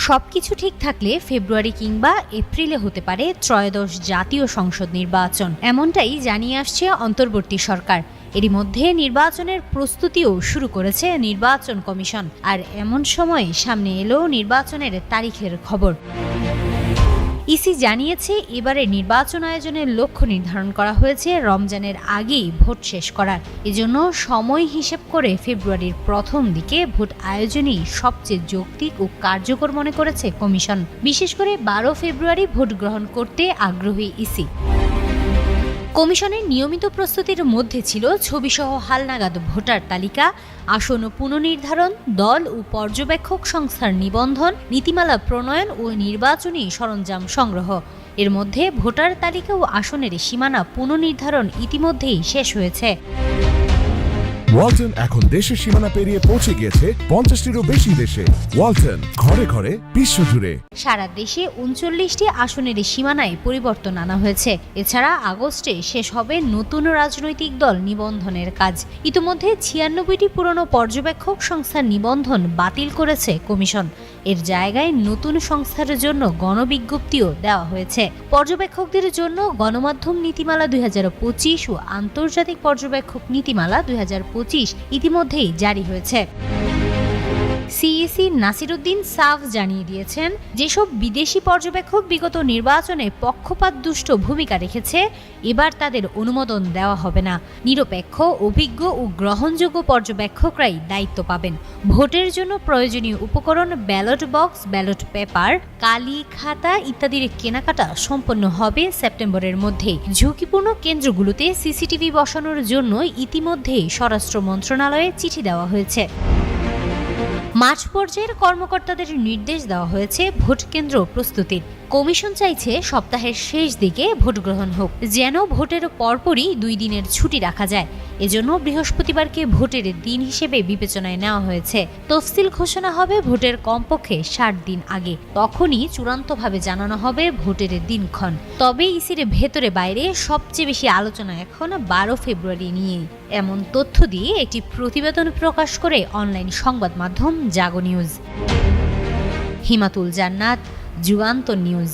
সবকিছু ঠিক থাকলে ফেব্রুয়ারি কিংবা এপ্রিলে হতে পারে ত্রয়োদশ জাতীয় সংসদ নির্বাচন, এমনটাই জানিয়ে আসছে অন্তর্বর্তী সরকার। এরই মধ্যে নির্বাচনের প্রস্তুতিও শুরু করেছে নির্বাচন কমিশন। আর এমন সময় সামনে এলো নির্বাচনের তারিখের খবর। ইসি জানিয়েছে, এবারে নির্বাচন আয়োজনের লক্ষ্য নির্ধারণ করা হয়েছে রমজানের আগেই ভোট শেষ করার। এজন্য সময় হিসেব করে ফেব্রুয়ারির প্রথম দিকে ভোট আয়োজনই সবচেয়ে যৌক্তিক ও কার্যকর মনে করেছে কমিশন। বিশেষ করে 12 ফেব্রুয়ারি ভোট গ্রহণ করতে আগ্রহী ইসি। কমিশনের নিয়মিত প্রস্তুতির মধ্যে ছিল ছবিসহ হালনাগাদ ভোটার তালিকা, আসন পুনর্নির্ধারণ, দল ও পর্যবেক্ষক সংস্থার নিবন্ধন, নীতিমালা প্রণয়ন ও নির্বাচনী সরঞ্জাম সংগ্রহ। এর মধ্যে ভোটার তালিকা ও আসনের সীমানা পুনর্নির্ধারণ ইতিমধ্যেই শেষ হয়েছে। ওয়ালটন এখন দেশের সীমানা পেরিয়ে পৌঁছে গিয়েছে 50টিরও বেশি দেশে। ওয়ালটন, ঘরে ঘরে বিশ্বজুড়ে। সারা দেশে 39টি আসনের সীমানায় পরিবর্তন আনা হয়েছে। এছাড়া আগস্টে শেষ হবে নতুন রাজনৈতিক দল নিবন্ধনের কাজ। ইতিমধ্যে 96টি পুরনো পর্যবেক্ষক সংস্থার নিবন্ধন বাতিল করেছে কমিশন। এর জায়গায় নতুন সংস্থার জন্য গণবিজ্ঞপ্তিও দেওয়া হয়েছে। পর্যবেক্ষকদের জন্য গণমাধ্যম নীতিমালা 2025 ও আন্তর্জাতিক পর্যবেক্ষক নীতিমালা 2025 ইতিমধ্যেই জারি হয়েছে। সিইসি নাসির উদ্দিন সাফ জানিয়ে দিয়েছেন, যেসব বিদেশি পর্যবেক্ষক বিগত নির্বাচনে পক্ষপাতদুষ্ট ভূমিকা রেখেছে, এবার তাদের অনুমোদন দেওয়া হবে না। নিরপেক্ষ, অভিজ্ঞ ও গ্রহণযোগ্য পর্যবেক্ষকরাই দায়িত্ব পাবেন। ভোটের জন্য প্রয়োজনীয় উপকরণ, ব্যালট বক্স, ব্যালট পেপার, কালি, খাতা ইত্যাদির কেনাকাটা সম্পন্ন হবে সেপ্টেম্বরের মধ্যেই। ঝুঁকিপূর্ণ কেন্দ্রগুলোতে সিসিটিভি বসানোর জন্য ইতিমধ্যেই স্বরাষ্ট্র মন্ত্রণালয়ে চিঠি দেওয়া হয়েছে। মাঠ পর্যায়ের কর্মকর্তাদের নির্দেশ দেওয়া হয়েছে ভোট কেন্দ্র প্রস্তুতির। কমিশন চাইছে সপ্তাহের শেষ দিকে ভোট গ্রহণ হোক, যেন ভোটের পরপরই 2 দিনের ছুটি রাখা যায়। এজন্য বৃহস্পতিবারকে ভোটের দিন হিসেবে বিবেচনায় নেওয়া হয়েছে। তফসিল ঘোষণা হবে ভোটের কমপক্ষে 60 দিন আগে। তখনই চূড়ান্তভাবে জানানো হবে ভোটের দিনক্ষণ। তবে ইসির ভেতরে বাইরে সবচেয়ে বেশি আলোচনা এখন 12 ফেব্রুয়ারি নিয়ে। এমন তথ্য দিয়ে একটি প্রতিবেদন প্রকাশ করে অনলাইন সংবাদ মাধ্যম জাগো নিউজ। হিমাতুল জান্নাত, যুগান্তর নিউজ।